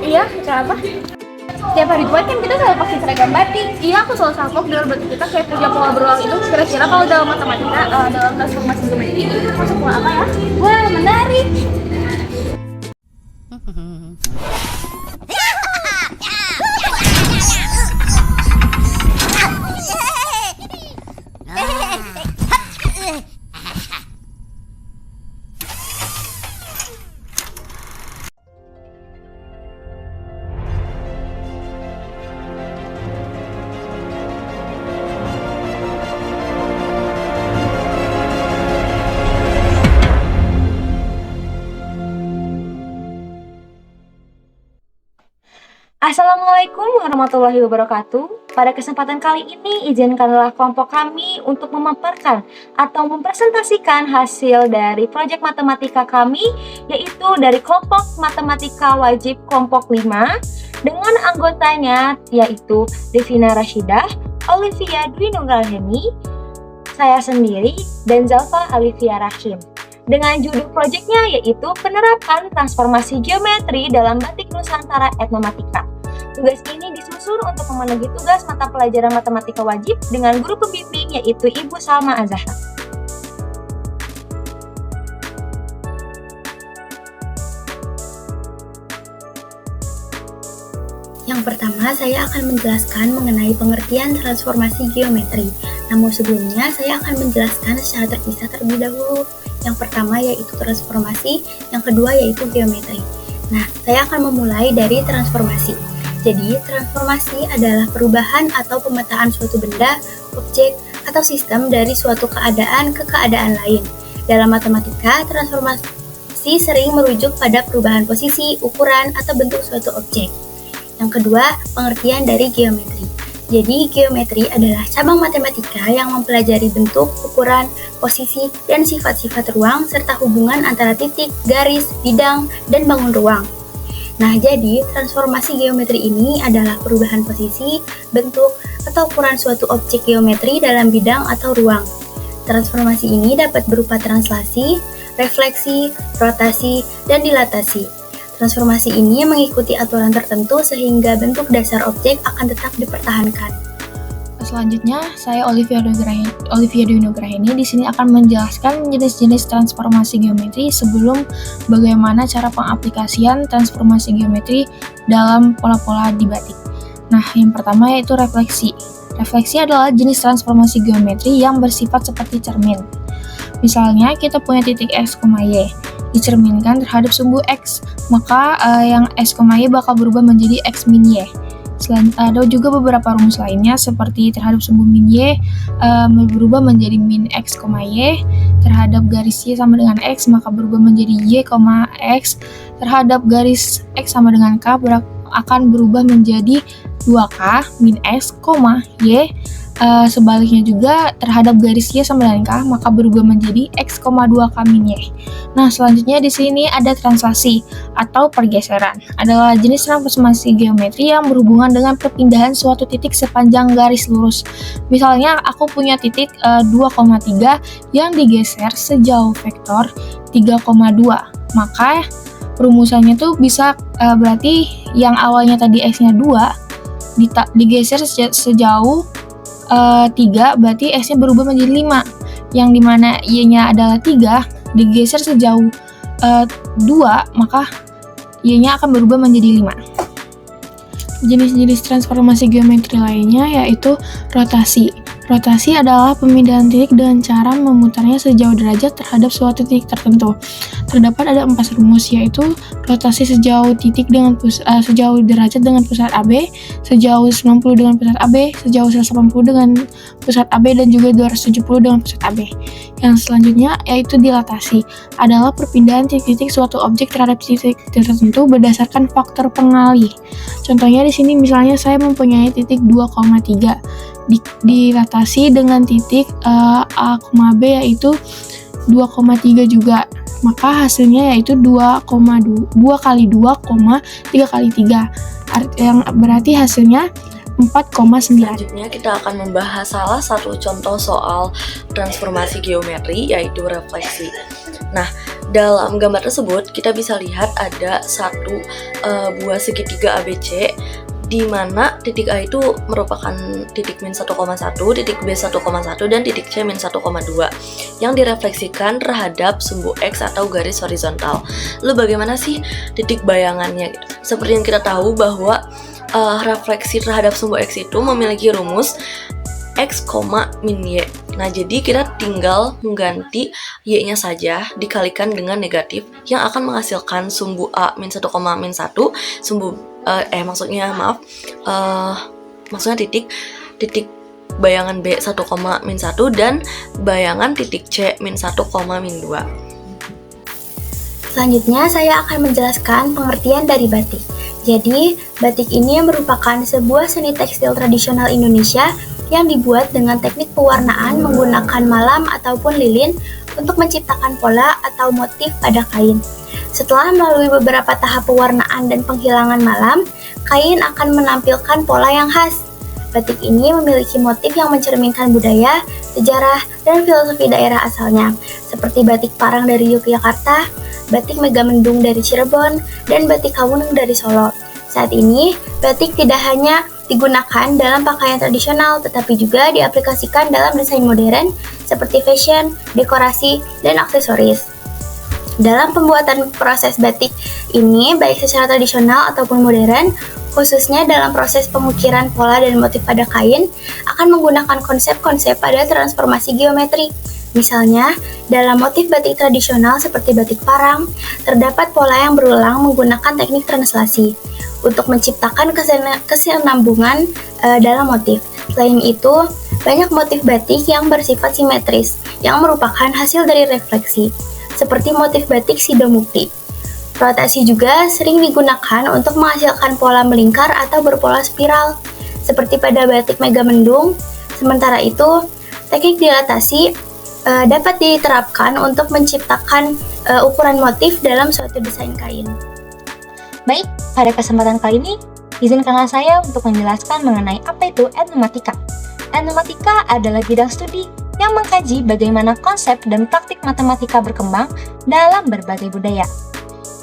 Iya, cara apa? Tiap hari Jumat kan kita selalu pakai seragam batik. Iya, aku selalu salpok dalam batik kita kayak punya pola berulang itu. Kira-kira kalau dalam matematika, dalam transformasi geometri itu masuk pola apa ya? Wah, menarik. Assalamualaikum warahmatullahi wabarakatuh. Pada kesempatan kali ini, izinkanlah kelompok kami untuk memaparkan atau mempresentasikan hasil dari proyek matematika kami, yaitu dari kelompok matematika wajib kelompok 5, dengan anggotanya yaitu Devina Rashidah, Olivia Dwi Nugraini, saya sendiri, dan Zalfa Alivia Rahim. Dengan judul proyeknya yaitu penerapan transformasi geometri dalam batik Nusantara Etnomatika. Tugas ini disusun untuk memenuhi tugas mata pelajaran matematika wajib dengan guru pembimbing yaitu Ibu Salma Azahra. Yang pertama, saya akan menjelaskan mengenai pengertian transformasi geometri. Namun sebelumnya, saya akan menjelaskan secara terpisah terlebih dahulu. Yang pertama yaitu transformasi, yang kedua yaitu geometri. Nah, saya akan memulai dari transformasi. Jadi, transformasi adalah perubahan atau pemetaan suatu benda, objek, atau sistem dari suatu keadaan ke keadaan lain. Dalam matematika, transformasi sering merujuk pada perubahan posisi, ukuran, atau bentuk suatu objek. Yang kedua, pengertian dari geometri. Jadi, geometri adalah cabang matematika yang mempelajari bentuk, ukuran, posisi, dan sifat-sifat ruang serta hubungan antara titik, garis, bidang, dan bangun ruang. Nah, jadi transformasi geometri ini adalah perubahan posisi, bentuk, atau ukuran suatu objek geometri dalam bidang atau ruang. Transformasi ini dapat berupa translasi, refleksi, rotasi, dan dilatasi. Transformasi ini mengikuti aturan tertentu sehingga bentuk dasar objek akan tetap dipertahankan. Selanjutnya, saya Olivia Dwi Nugraini di sini akan menjelaskan jenis-jenis transformasi geometri sebelum bagaimana cara pengaplikasian transformasi geometri dalam pola-pola di batik. Nah, yang pertama yaitu refleksi. Refleksi adalah jenis transformasi geometri yang bersifat seperti cermin. Misalnya, kita punya titik x, y, dicerminkan terhadap sumbu x, maka yang x, y bakal berubah menjadi x min y. Ada juga beberapa rumus lainnya seperti terhadap sumbu min y berubah menjadi min x, y, terhadap garis y sama dengan x maka berubah menjadi y, x, terhadap garis x sama dengan k akan berubah menjadi 2k min x, y. Sebaliknya juga terhadap garis y sama dengan k maka berubah menjadi x, 2k min y. Nah, selanjutnya di sini ada translasi atau pergeseran. Adalah jenis transformasi geometri yang berhubungan dengan perpindahan suatu titik sepanjang garis lurus. Misalnya aku punya titik 2,3 yang digeser sejauh vektor 3,2. Maka rumusannya tuh bisa berarti yang awalnya tadi x-nya 2 digeser sejauh 3, berarti x-nya berubah menjadi 5, yang dimana y-nya adalah 3 digeser sejauh 2, maka y-nya akan berubah menjadi 5. Jenis-jenis transformasi geometri lainnya yaitu rotasi. Rotasi adalah pemindahan titik dengan cara memutarnya sejauh derajat terhadap suatu titik tertentu. Terdapat ada 4 rumus yaitu rotasi sejauh sejauh derajat dengan pusat AB, sejauh 90 dengan pusat AB, sejauh 180 dengan pusat AB, dan juga 270 dengan pusat AB. Yang selanjutnya yaitu dilatasi, adalah perpindahan titik-titik suatu objek terhadap titik tertentu berdasarkan faktor pengalih. Contohnya di sini misalnya saya mempunyai titik 2,3 dilatasi dengan titik A, B yaitu 2,3 juga. Maka hasilnya yaitu 2 kali 2, 3 kali 3. Yang berarti hasilnya 4,9. Selanjutnya kita akan membahas salah satu contoh soal transformasi geometri yaitu refleksi. Nah, dalam gambar tersebut kita bisa lihat ada satu buah segitiga ABC, di mana titik A itu merupakan titik min 1,1, titik B 1,1, dan titik C min 1,2 yang direfleksikan terhadap sumbu X atau garis horizontal. Lalu bagaimana sih titik bayangannya? Seperti yang kita tahu bahwa refleksi terhadap sumbu X itu memiliki rumus X, min Y. Nah, jadi kita tinggal mengganti Y-nya saja dikalikan dengan negatif yang akan menghasilkan sumbu A min 1, min 1, maksudnya titik bayangan B 1, min 1 dan bayangan titik C min 1, min 2. Selanjutnya saya akan menjelaskan pengertian dari batik. Jadi, batik ini merupakan sebuah seni tekstil tradisional Indonesia yang dibuat dengan teknik pewarnaan menggunakan malam ataupun lilin untuk menciptakan pola atau motif pada kain. Setelah melalui beberapa tahap pewarnaan dan penghilangan malam, kain akan menampilkan pola yang khas. Batik ini memiliki motif yang mencerminkan budaya, sejarah, dan filosofi daerah asalnya, seperti batik Parang dari Yogyakarta, batik Megamendung dari Cirebon, dan batik Kawunung dari Solo. Saat ini, batik tidak hanya digunakan dalam pakaian tradisional, tetapi juga diaplikasikan dalam desain modern seperti fashion, dekorasi, dan aksesoris. Dalam pembuatan proses batik ini, baik secara tradisional ataupun modern, khususnya dalam proses pengukiran pola dan motif pada kain, akan menggunakan konsep-konsep pada transformasi geometri. Misalnya, dalam motif batik tradisional seperti batik Parang, terdapat pola yang berulang menggunakan teknik translasi untuk menciptakan kesinambungan dalam motif. Selain itu, banyak motif batik yang bersifat simetris, yang merupakan hasil dari refleksi, seperti motif batik Sidomukti. Rotasi juga sering digunakan untuk menghasilkan pola melingkar atau berpola spiral, seperti pada batik Megamendung. Sementara itu, teknik dilatasi dapat diterapkan untuk menciptakan ukuran motif dalam suatu desain kain. Baik, pada kesempatan kali ini, izinkanlah saya untuk menjelaskan mengenai apa itu etnomatika. Etnomatika adalah bidang studi yang mengkaji bagaimana konsep dan praktik matematika berkembang dalam berbagai budaya.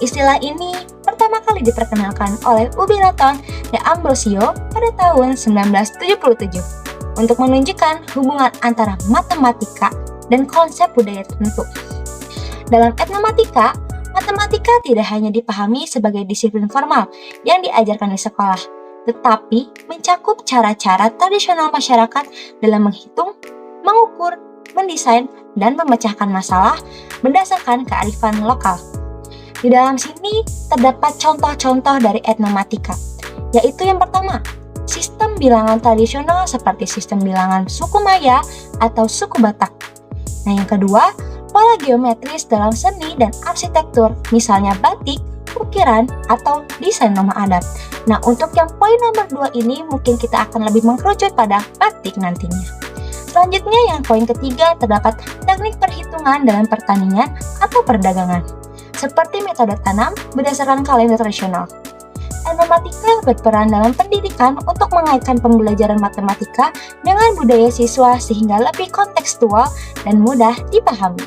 Istilah ini pertama kali diperkenalkan oleh Ubiraton de Ambrosio pada tahun 1977 untuk menunjukkan hubungan antara matematika dan konsep budaya tertentu. Dalam etnomatika, matematika tidak hanya dipahami sebagai disiplin formal yang diajarkan di sekolah, tetapi mencakup cara-cara tradisional masyarakat dalam menghitung, mengukur, mendesain, dan memecahkan masalah berdasarkan kearifan lokal. Di dalam sini terdapat contoh-contoh dari etnomatika, yaitu yang pertama, sistem bilangan tradisional seperti sistem bilangan suku Maya atau suku Batak. Nah, yang kedua, pola geometris dalam seni dan arsitektur, misalnya batik, ukiran, atau desain rumah adat. Nah, untuk yang poin nomor 2 ini mungkin kita akan lebih mengkerucut pada batik nantinya. Selanjutnya, yang poin ketiga, terdapat teknik perhitungan dalam pertanian atau perdagangan, seperti metode tanam berdasarkan kalender tradisional. Etnomatika berperan dalam pendidikan untuk mengaitkan pembelajaran matematika dengan budaya siswa sehingga lebih kontekstual dan mudah dipahami.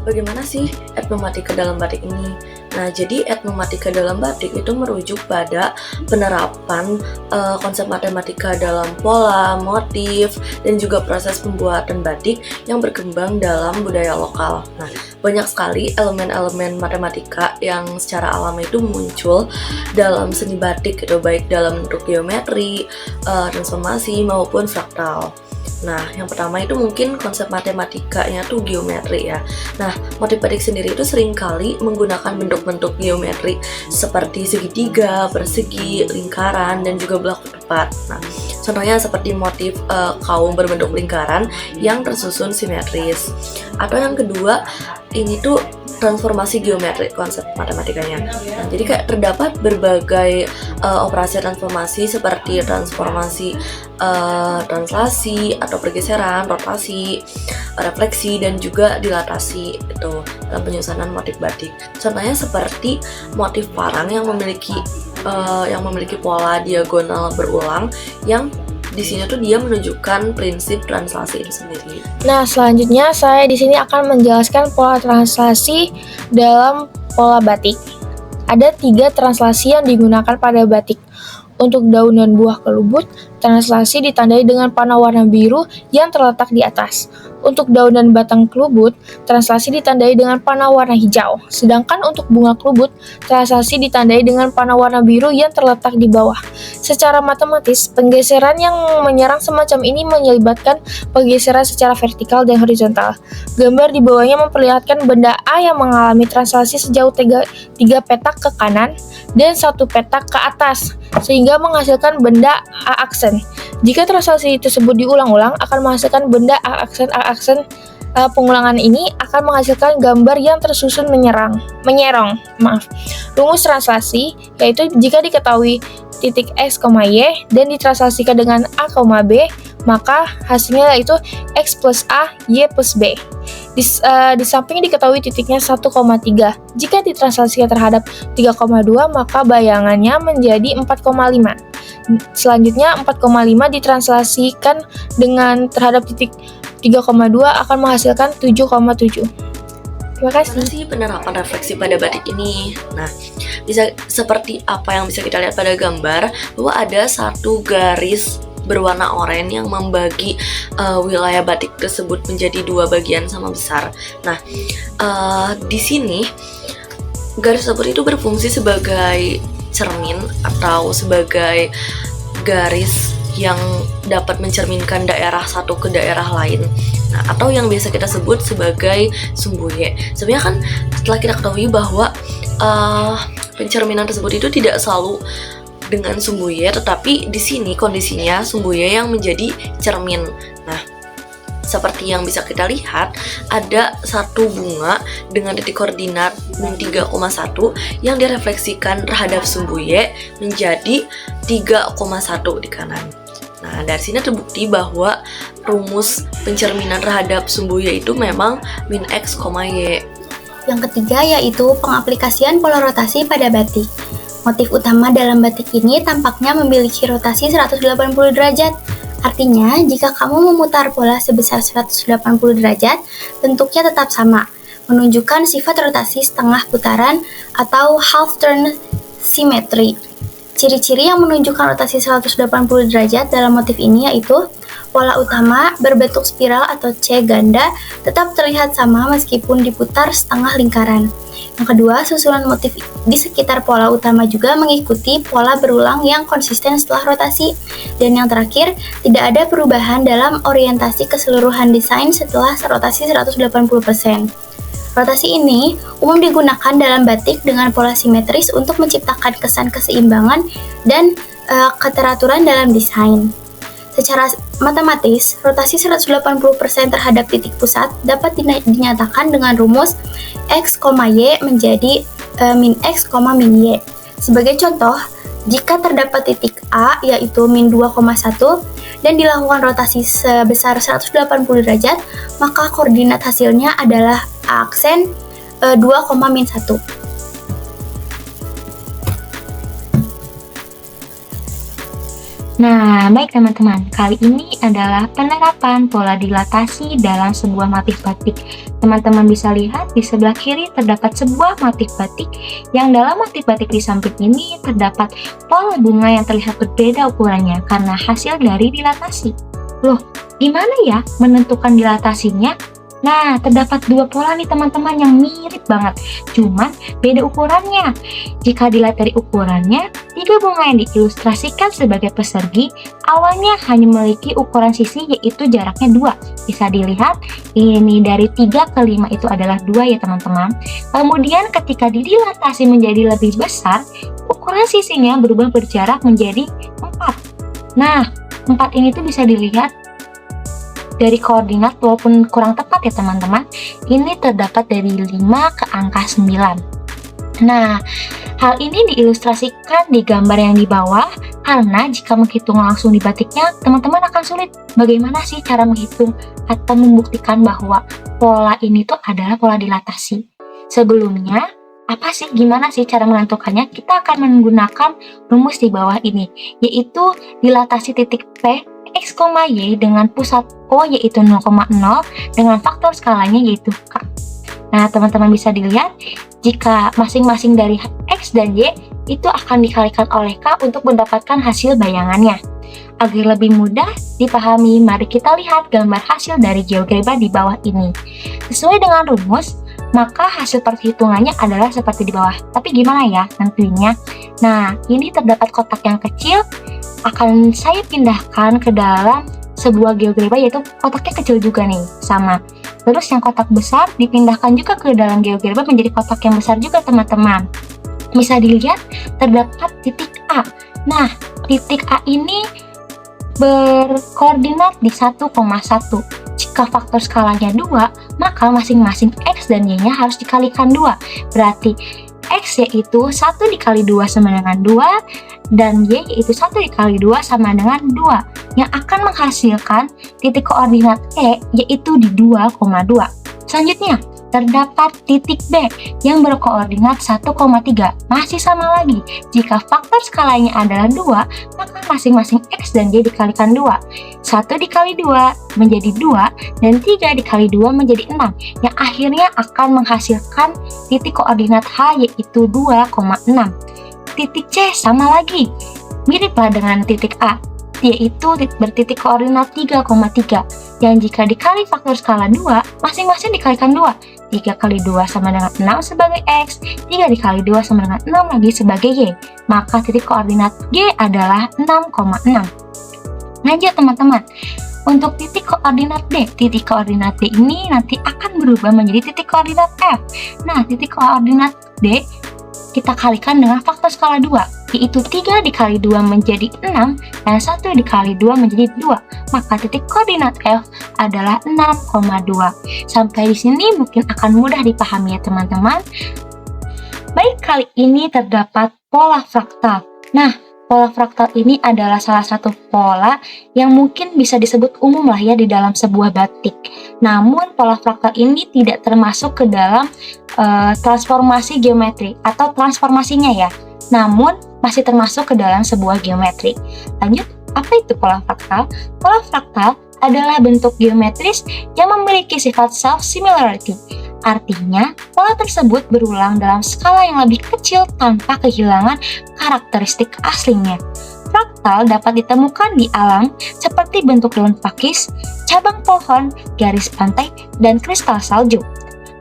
Bagaimana sih etnomatika dalam batik ini? Nah, jadi etnomatika dalam batik itu merujuk pada penerapan konsep matematika dalam pola, motif, dan juga proses pembuatan batik yang berkembang dalam budaya lokal. Nah, banyak sekali elemen-elemen matematika yang secara alami itu muncul dalam seni batik gitu, baik dalam bentuk geometri, transformasi, maupun fraktal. Nah, yang pertama itu mungkin konsep matematikanya tuh geometri ya. Nah, motif batik sendiri itu seringkali menggunakan bentuk-bentuk geometri seperti segitiga, persegi, lingkaran, dan juga blok tepat. Nah, contohnya seperti motif kaum berbentuk lingkaran yang tersusun simetris. Atau yang kedua, ini tuh transformasi geometri konsep matematikanya. Nah, jadi kayak terdapat berbagai operasi transformasi seperti transformasi translasi atau pergeseran, rotasi, refleksi, dan juga dilatasi itu dalam penyusunan motif batik. Contohnya seperti motif parang yang memiliki pola diagonal berulang yang di sini tuh dia menunjukkan prinsip translasi itu sendiri. Nah, selanjutnya saya di sini akan menjelaskan pola translasi dalam pola batik. Ada 3 translasi yang digunakan pada batik. Untuk daun dan buah kelubut, translasi ditandai dengan panah warna biru yang terletak di atas. Untuk daun dan batang kelubut, translasi ditandai dengan panah warna hijau. Sedangkan untuk bunga kelubut, translasi ditandai dengan panah warna biru yang terletak di bawah. Secara matematis, penggeseran yang menyerang semacam ini menyelibatkan penggeseran secara vertikal dan horizontal. Gambar di bawahnya memperlihatkan benda A yang mengalami translasi sejauh 3 petak ke kanan dan 1 petak ke atas, sehingga menghasilkan benda A aksen. Jika translasi tersebut diulang-ulang, akan menghasilkan benda A aksen. Pengulangan ini akan menghasilkan gambar yang tersusun menyerong. Rumus translasi yaitu jika diketahui titik X, Y dan ditranslasikan dengan A, B, maka hasilnya yaitu X plus A, Y plus B. Di samping diketahui titiknya 1,3. Jika ditranslasikan terhadap 3,2, maka bayangannya menjadi 4,5. Selanjutnya 4,5 ditranslasikan dengan terhadap titik 3,2 akan menghasilkan 7,7. Terima kasih. Gimana sih penerapan refleksi pada batik ini? Nah, bisa seperti apa yang bisa kita lihat pada gambar, bahwa ada satu garis berwarna oranye yang membagi wilayah batik tersebut menjadi 2 bagian sama besar. Nah, di sini garis tersebut itu berfungsi sebagai cermin atau sebagai garis yang dapat mencerminkan daerah satu ke daerah lain. Nah, atau yang biasa kita sebut sebagai sumbuye. Sebenarnya kan setelah kita ketahui bahwa pencerminan tersebut itu tidak selalu dengan sumbuye, tetapi di sini kondisinya sumbuye yang menjadi cermin. Nah, seperti yang bisa kita lihat, ada satu bunga dengan titik koordinat min 3,1 yang direfleksikan terhadap sumbuye menjadi 3,1 di kanan. Nah, dari sini terbukti bahwa rumus pencerminan terhadap sumbuye itu memang min X, Y. Yang ketiga yaitu pengaplikasian pola rotasi pada batik. Motif utama dalam batik ini tampaknya memiliki rotasi 180 derajat. Artinya, jika kamu memutar pola sebesar 180 derajat, bentuknya tetap sama, menunjukkan sifat rotasi setengah putaran atau half turn symmetry. Ciri-ciri yang menunjukkan rotasi 180 derajat dalam motif ini yaitu pola utama berbentuk spiral atau C ganda tetap terlihat sama meskipun diputar setengah lingkaran. Yang kedua, susunan motif di sekitar pola utama juga mengikuti pola berulang yang konsisten setelah rotasi. Dan yang terakhir, tidak ada perubahan dalam orientasi keseluruhan desain setelah rotasi 180%. Rotasi ini umum digunakan dalam batik dengan pola simetris untuk menciptakan kesan keseimbangan dan keteraturan dalam desain. Secara matematis, rotasi 180% terhadap titik pusat dapat dinyatakan dengan rumus X, Y menjadi min X, min Y. Sebagai contoh, jika terdapat titik A yaitu min 2,1 dan dilakukan rotasi sebesar 180 derajat, maka koordinat hasilnya adalah A aksen 2,-1. Nah, baik teman-teman, kali ini adalah penerapan pola dilatasi dalam sebuah motif batik. Teman-teman bisa lihat di sebelah kiri terdapat sebuah motif batik, yang dalam motif batik di samping ini terdapat pola bunga yang terlihat berbeda ukurannya karena hasil dari dilatasi. Loh, gimana ya menentukan dilatasinya? Nah, terdapat 2 pola nih teman-teman yang mirip banget, cuman beda ukurannya. Jika dilihat dari ukurannya, 3 bunga yang diilustrasikan sebagai persegi awalnya hanya memiliki ukuran sisi yaitu jaraknya 2. Bisa dilihat, ini dari 3 ke 5 itu adalah 2 ya teman-teman. Kemudian ketika didilatasi menjadi lebih besar, ukuran sisinya berubah berjarak menjadi 4. Nah, 4 ini tuh bisa dilihat dari koordinat walaupun kurang tepat ya teman-teman. Ini terdapat dari 5 ke angka 9. Nah, hal ini diilustrasikan di gambar yang di bawah karena jika menghitung langsung di batiknya, teman-teman akan sulit. Bagaimana sih cara menghitung atau membuktikan bahwa pola ini tuh adalah pola dilatasi? Sebelumnya, gimana sih cara menentukannya? Kita akan menggunakan rumus di bawah ini, yaitu dilatasi titik P X, Y dengan pusat O yaitu 0,0 dengan faktor skalanya yaitu K. Nah, teman-teman bisa dilihat jika masing-masing dari X dan Y itu akan dikalikan oleh K untuk mendapatkan hasil bayangannya. Agar lebih mudah dipahami, mari kita lihat gambar hasil dari GeoGebra di bawah ini. Sesuai dengan rumus, maka hasil perhitungannya adalah seperti di bawah. Tapi gimana ya tentunya? Nah, ini terdapat kotak yang kecil, akan saya pindahkan ke dalam sebuah GeoGebra, yaitu kotaknya kecil juga nih, sama. Terus yang kotak besar dipindahkan juga ke dalam GeoGebra menjadi kotak yang besar juga, teman-teman. Bisa dilihat terdapat titik A. Nah, titik A ini berkoordinat di 1,1. Jika faktor skalanya 2, maka masing-masing X dan Y-nya harus dikalikan 2. Berarti X yaitu 1 dikali 2 sama dengan 2, dan Y yaitu 1 dikali 2 sama dengan 2, yang akan menghasilkan titik koordinat E yaitu di 2,2. Selanjutnya, terdapat titik B yang berkoordinat 1,3. Masih sama lagi, jika faktor skalanya adalah 2, maka masing-masing X dan Y dikalikan 2. 1 dikali 2 menjadi 2, dan 3 dikali 2 menjadi 6, yang akhirnya akan menghasilkan titik koordinat H yaitu 2,6. Titik C sama lagi, miriplah dengan titik A, yaitu bertitik koordinat 3,3, yang jika dikali faktor skala 2, masing-masing dikalikan 2. 3 kali 2 sama dengan 6 sebagai X, 3 dikali 2 sama dengan 6 lagi sebagai Y. Maka titik koordinat G adalah 6,6. Lanjut teman-teman, untuk titik koordinat D ini nanti akan berubah menjadi titik koordinat F. Nah, titik koordinat D kita kalikan dengan faktor skala 2, yaitu 3 dikali 2 menjadi 6, dan 1 dikali 2 menjadi 2. Maka titik koordinat F adalah 6,2. Sampai di sini mungkin akan mudah dipahami ya teman-teman. Baik, kali ini terdapat pola fraktal. Nah, pola fraktal ini adalah salah satu pola yang mungkin bisa disebut umum lah ya di dalam sebuah batik. Namun pola fraktal ini tidak termasuk ke dalam transformasi geometri atau transformasinya ya. Namun masih termasuk ke dalam sebuah geometri. Lanjut, apa itu pola fraktal? Pola fraktal adalah bentuk geometris yang memiliki sifat self-similarity. Artinya, pola tersebut berulang dalam skala yang lebih kecil tanpa kehilangan karakteristik aslinya. Fraktal dapat ditemukan di alam seperti bentuk daun pakis, cabang pohon, garis pantai, dan kristal salju.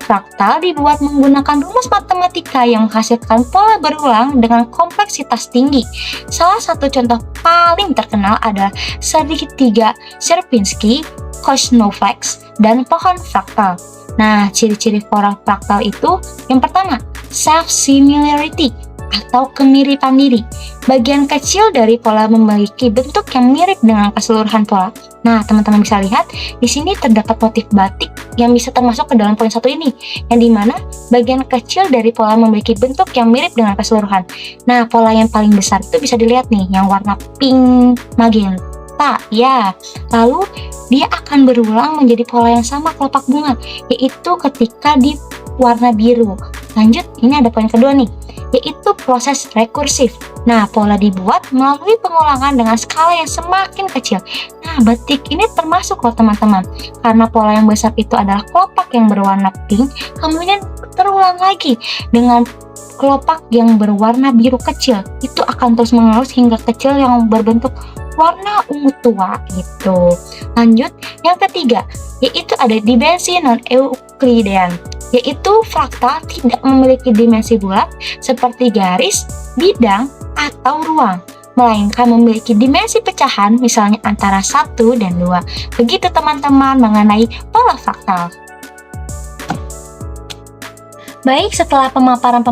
Fraktal dibuat menggunakan rumus matematika yang menghasilkan pola berulang dengan kompleksitas tinggi. Salah satu contoh paling terkenal adalah segitiga Sierpinski, Koch-Snowflakes, dan pohon fraktal. Nah, ciri-ciri pola fraktal itu yang pertama, self-similarity atau kemiripan diri. Bagian kecil dari pola memiliki bentuk yang mirip dengan keseluruhan pola. Nah, teman-teman bisa lihat di sini terdapat motif batik yang bisa termasuk ke dalam poin satu ini, yang dimana bagian kecil dari pola memiliki bentuk yang mirip dengan keseluruhan. Nah, pola yang paling besar itu bisa dilihat nih, yang warna pink magenta, ya. Lalu dia akan berulang menjadi pola yang sama kelopak bunga, yaitu ketika di warna biru. Lanjut, ini ada poin kedua nih, yaitu proses rekursif. Nah, pola dibuat melalui pengulangan dengan skala yang semakin kecil. Nah, batik ini termasuk loh teman-teman, karena pola yang besar itu adalah kelopak yang berwarna pink, kemudian terulang lagi dengan kelopak yang berwarna biru kecil. Itu akan terus mengerus hingga kecil yang berbentuk warna ungu tua gitu. Lanjut, yang ketiga, yaitu ada dimensi non-Euklidean, yaitu fraktal tidak memiliki dimensi bulat seperti garis, bidang, atau ruang, melainkan memiliki dimensi pecahan misalnya antara 1 dan 2. Begitu teman-teman mengenai pola fraktal. Baik, setelah pemaparan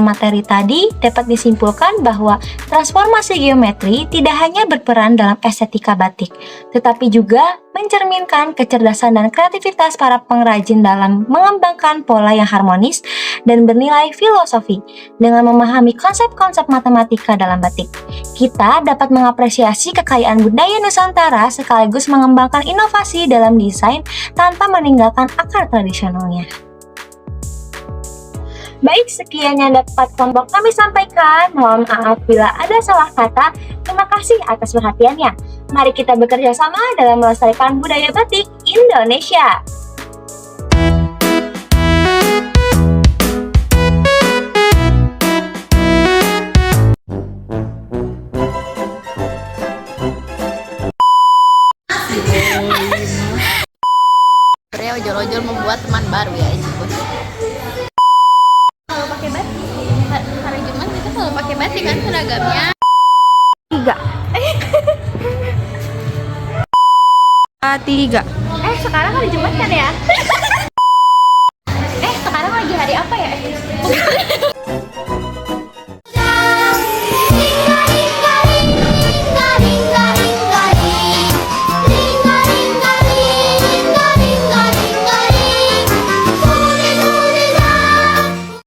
materi tadi, dapat disimpulkan bahwa transformasi geometri tidak hanya berperan dalam estetika batik, tetapi juga mencerminkan kecerdasan dan kreativitas para pengrajin dalam mengembangkan pola yang harmonis dan bernilai filosofi. Dengan memahami konsep-konsep matematika dalam batik, kita dapat mengapresiasi kekayaan budaya Nusantara sekaligus mengembangkan inovasi dalam desain tanpa meninggalkan akar tradisionalnya. Baik, sekian yang dapat kelompok kami sampaikan. Mohon maaf bila ada salah kata. Terima kasih atas perhatiannya. Mari kita bekerja sama dalam melestarikan budaya batik Indonesia. Sebenarnya ojol-ojol membuat teman baru ya itu. Kalau pakai batik, hari Jumat kita selalu pakai batik kan seragamnya. 3. Sekarang hari Jumat kan ya? Sekarang lagi hari apa ya?